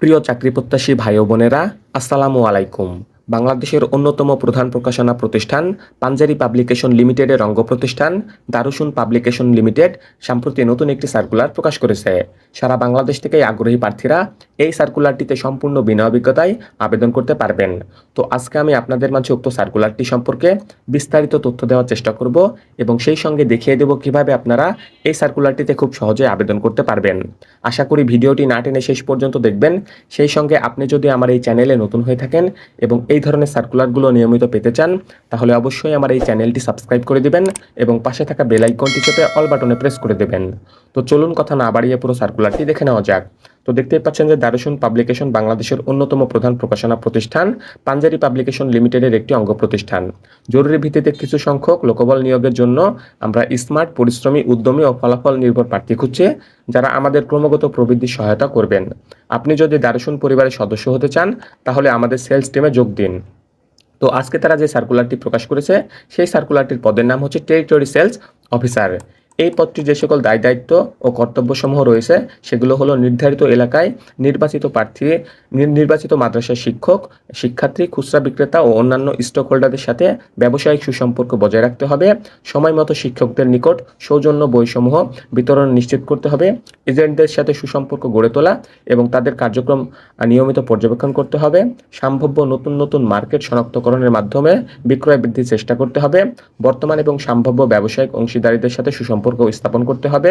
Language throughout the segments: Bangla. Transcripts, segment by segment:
প্রিয় চাকরি প্রত্যাশী ভাই ও বোনেরা, আসসালামু আলাইকুম। বাংলাদেশের অন্যতম প্রধান প্রকাশনা প্রতিষ্ঠান পাঞ্জারি পাবলিকেশন লিমিটেডের অঙ্গ প্রতিষ্ঠান দারুসুন পাবলিকেশন লিমিটেড সম্প্রতি নতুন একটি সার্কুলার প্রকাশ করেছে। সারা বাংলাদেশ থেকে আগ্রহী প্রার্থীরা এই সার্কুলারটিতে সম্পূর্ণ বিনা অভিজ্ঞতায় আবেদন করতে পারবেন। তো আজকে আমি আপনাদের মাঝে উক্ত সার্কুলারটি সম্পর্কে বিস্তারিত তথ্য দেওয়ার চেষ্টা করব এবং সেই সঙ্গে দেখিয়ে দেব কিভাবে আপনারা এই সার্কুলারটিতে খুব সহজে আবেদন করতে পারবেন। আশা করি ভিডিওটি না টেনে শেষ পর্যন্ত দেখবেন। সেই সঙ্গে আপনি যদি আমার এই চ্যানেলে নতুন হয়ে থাকেন এবং এই ধরনের সার্কুলারগুলো নিয়মিত পেতে চান, তাহলে অবশ্যই আমার এই চ্যানেলটি সাবস্ক্রাইব করে দিবেন এবং পাশে থাকা বেল আইকনটি চেপে অল বাটনে প্রেস করে দেবেন। তো চলুন কথা না বাড়িয়ে পুরো সার্কুলারটি দেখে নেওয়া যাক। তো দেখতেই পাচ্ছেন যে দারুসুন পাবলিকেশন বাংলাদেশের অন্যতম প্রধান প্রকাশনা প্রতিষ্ঠান পাঞ্জারি পাবলিকেশন লিমিটেডের একটি অঙ্গ প্রতিষ্ঠান। জরুরি ভিত্তিতে কিছু সংখ্যক লোকবল নিয়োগের জন্য আমরা স্মার্ট, পরিশ্রমী, উদ্যমী ও ফলাফল নির্ভর প্রার্থী খুঁজছি, যারা আমাদের ক্রমাগত প্রবৃদ্ধির সহায়তা করবেন। আপনি যদি দারুসুন পরিবারের সদস্য হতে চান, তাহলে আমাদের সেলস টিমে যোগ দিন। তো আজকে তারা যে সার্কুলারটি প্রকাশ করেছে, সেই সার্কুলারটির পদের নাম হচ্ছে টেরিটরি সেলস অফিসার। এই পদটির যে সকল দায় দায়িত্ব ও কর্তব্যসমূহ রয়েছে, সেগুলো হলো নির্ধারিত এলাকায় নির্বাচিত প্রার্থী, নির্বাচিত মাদ্রাসার শিক্ষক, শিক্ষার্থী, খুচরা বিক্রেতা ও অন্যান্য স্টক হোল্ডারদের সাথে ব্যবসায়িক সুসম্পর্ক বজায় রাখতে হবে। সময় মতো শিক্ষকদের নিকট সৌজন্য বইসমূহ বিতরণ নিশ্চিত করতে হবে। এজেন্টদের সাথে সুসম্পর্ক গড়ে তোলা এবং তাদের কার্যক্রম নিয়মিত পর্যবেক্ষণ করতে হবে। সম্ভাব্য নতুন নতুন মার্কেট শনাক্তকরণের মাধ্যমে বিক্রয় বৃদ্ধির চেষ্টা করতে হবে। বর্তমান এবং সম্ভাব্য ব্যবসায়িক অংশীদারীদের সাথে সুসম্পর্ক স্থাপন করতে হবে।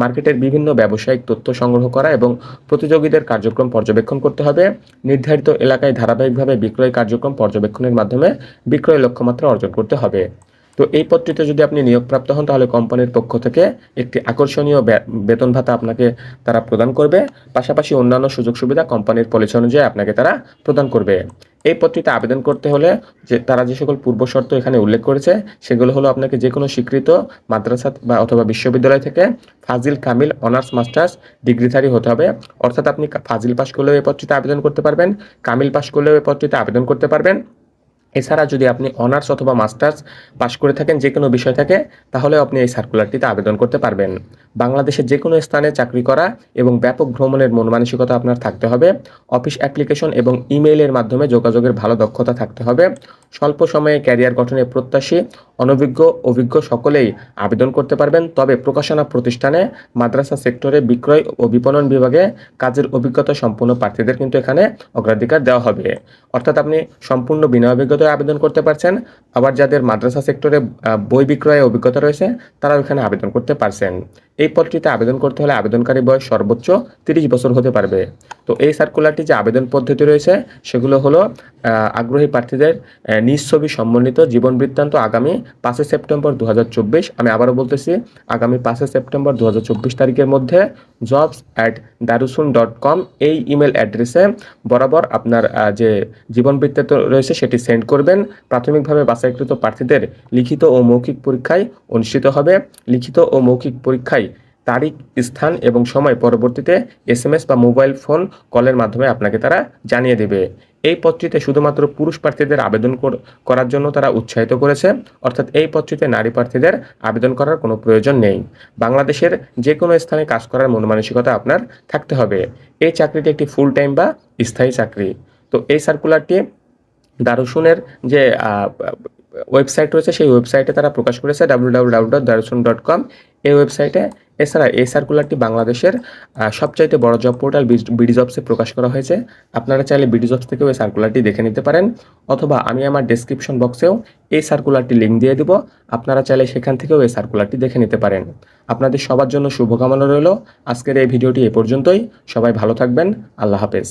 মার্কেটের বিভিন্ন ব্যবসায়িক তথ্য সংগ্রহ করা এবং প্রতিযোগীদের কার্যক্রম পর্যবেক্ষণ করতে হবে। নির্ধারিত এলাকায় ধারাবাহিকভাবে বিক্রয় কার্যক্রম পর্যবেক্ষণের মাধ্যমে বিক্রয় লক্ষ্যমাত্রা অর্জন করতে হবে। তো এই পদটিতে যদি আপনি নিয়োগপ্রাপ্ত হন, তাহলে কোম্পানির পক্ষ থেকে একটি আকর্ষণীয় বেতন ভাতা আপনাকে তারা প্রদান করবে। পাশাপাশি অন্যান্য সুযোগ সুবিধা কোম্পানির পলিসি অনুযায়ী আপনাকে তারা প্রদান করবে। এই পদটিতে আবেদন করতে হলে তারা যে সকল পূর্ব শর্ত এখানে উল্লেখ করেছে, সেগুলো হলো আপনাকে যে কোনো স্বীকৃত মাদ্রাসা বা অথবা বিশ্ববিদ্যালয় থেকে ফাজিল, কামিল, অনার্স, মাস্টার্স ডিগ্রিধারী হতে হবে। অর্থাৎ আপনি ফাজিল পাস করলেও এই পদটিতে আবেদন করতে পারবেন, কামিল পাস করলেও এই পদটিতে আবেদন করতে পারবেন। এছাড়া যদি আপনি অনার্স অথবা মাস্টার্স পাশ করে থাকেন যে কোনো বিষয় থেকে, তাহলে আপনি এই সার্কুলারটিতে আবেদন করতে পারবেন। বাংলাদেশের যে কোনো স্থানে চাকরি করা এবং ব্যাপক ভ্রমণের মন মানসিকতা আপনার থাকতে হবে। অফিস অ্যাপ্লিকেশন এবং ইমেইলের মাধ্যমে যোগাযোগের ভালো দক্ষতা থাকতে হবে। স্বল্প সময়ে ক্যারিয়ার গঠনের প্রত্যাশী, অনভিজ্ঞ, অভিজ্ঞ সকলেই আবেদন করতে পারবেন। তবে প্রকাশনা প্রতিষ্ঠানে, মাদ্রাসা সেক্টরে, বিক্রয় ও বিপণন বিভাগে কাজের অভিজ্ঞতা সম্পন্ন প্রার্থীদের কিন্তু এখানে অগ্রাধিকার দেওয়া হবে। অর্থাৎ আপনি সম্পূর্ণ বিনা অভিজ্ঞতায় আবেদন করতে পারছেন। আবার যাদের মাদ্রাসা সেক্টরে বই বিক্রয়ে অভিজ্ঞতা রয়েছে, তারাও এখানে আবেদন করতে পারছেন। এই পদটিতে আবেদন করতে হলে আবেদনকারী বয়স সর্বোচ্চ 30 বছর হতে পারবে। তো এই সার্কুলারটি যে আবেদন পদ্ধতি রয়েছে, সেগুলো হলো আগ্রহী প্রার্থীদের নিজ ছবি সম্বলিত জীবন বৃত্তান্ত আগামী 5 সেপ্টেম্বর 2024, আমি আবারও বলতেছি, আগামী 5 সেপ্টেম্বর 2024 তারিখের মধ্যে jobs@darusun.com এই ইমেল অ্যাড্রেসে বরাবর আপনার যে জীবন বৃত্তান্ত রয়েছে সেটি সেন্ড করবেন। প্রাথমিকভাবে বাছাইকৃত প্রার্থীদের লিখিত ও মৌখিক পরীক্ষায় অনুষ্ঠিত হবে। লিখিত ও মৌখিক পরীক্ষায় তারিখ, স্থান এবং সময় পরবর্তীতে SMS বা মোবাইল ফোন কলের মাধ্যমে আপনাকে তারা জানিয়ে দেবে। এই পদটিতে শুধুমাত্র পুরুষ প্রার্থীদের আবেদন করার জন্য তারা উৎসাহিত করেছে। অর্থাৎ এই পদটিতে নারী প্রার্থীদের আবেদন করার কোনো প্রয়োজন নেই। বাংলাদেশের যে কোনো স্থানে কাজ করার মন মানসিকতা আপনার থাকতে হবে। এই চাকরিটি একটি ফুল টাইম বা স্থায়ী চাকরি। তো এই সার্কুলারটি দারুসুনের যে ওয়েবসাইট রয়েছে, সেই ওয়েবসাইটে তারা প্রকাশ করেছে www.darusun.com এই ওয়েবসাইটে। এছাড়া এই সার্কুলারটি বাংলাদেশের সবচাইতে বড় জব পোর্টাল বিডি জবসে প্রকাশ করা হয়েছে। আপনারা চাইলে বিডি জবস থেকেও এই সার্কুলারটি দেখে নিতে পারেন, অথবা আমি আমার ডেসক্রিপশন বক্সেও এই সার্কুলারটি লিঙ্ক দিয়ে দিব। আপনারা চাইলে সেখান থেকেও এই সার্কুলারটি দেখে নিতে পারেন। আপনাদের সবার জন্য শুভকামনা রইল। আজকের এই ভিডিওটি এ পর্যন্তই। সবাই ভালো থাকবেন। আল্লাহ হাফেজ।